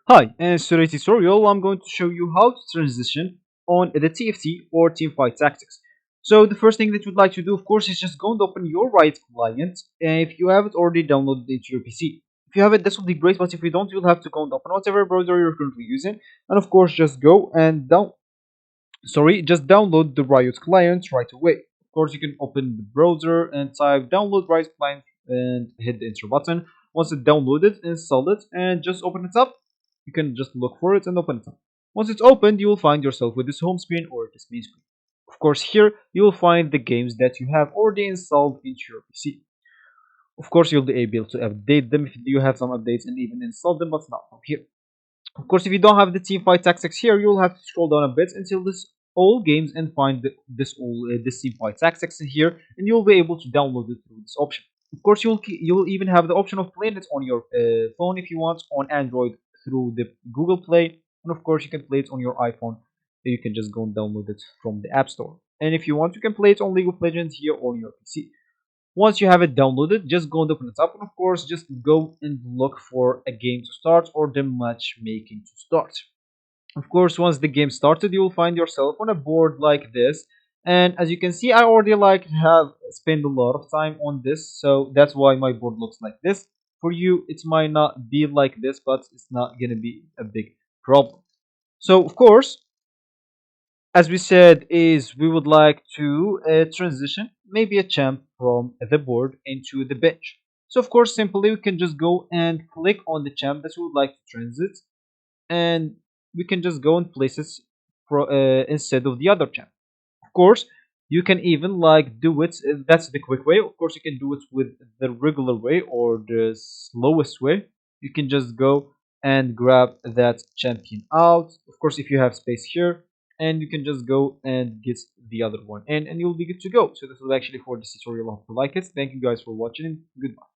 Hi, in today's tutorial, I'm going to show you how to transition on the TFT or Teamfight tactics. So the first thing that you'd like to do, of course, is just go and open your Riot client if you haven't already downloaded it to your PC. If you have it, this will be great, but if you don't, you'll have to go and open whatever browser you're currently using, and of course, just go and just download the Riot client right away. Of course, you can open the browser and type download Riot client and hit the enter button. Once it's downloaded, install it and just open it up. You can just look for it and open it up. Once it's opened, you will find yourself with this home screen or this main screen. Of course, here you will find the games that you have already installed into your PC. Of course, you'll be able to update them if you have some updates and even install them, but not from here. Of course, if you don't have the Teamfight Tactics here, you'll have to scroll down a bit until this all games and find this Teamfight Tactics in here, and you'll be able to download it through this option. Of course, you'll even have the option of playing it on your phone if you want on Android through the Google Play, and of course, you can play it on your iPhone. You can just go and download it from the App Store. And if you want, you can play it on League of Legends here on your PC. Once you have it downloaded, just go and open it up, and of course, just go and look for a game to start or the matchmaking to start. Of course, once the game started, you will find yourself on a board like this. And as you can see, I already have spent a lot of time on this, so that's why my board looks like this. For you, it might not be like this, but it's not gonna be a big problem. So, of course, as we said, is we would like to transition maybe a champ from the board into the bench. So of course, simply we can just go and click on the champ that we would like to transit, and we can just go and place it instead of the other champ. Of course, you can even do it. That's the quick way. Of course, you can do it with the regular way or the slowest way. You can just go and grab that champion out. Of course, if you have space here, and you can just go and get the other one, and you'll be good to go. So this is actually for this tutorial. I hope you like it. Thank you guys for watching. Goodbye.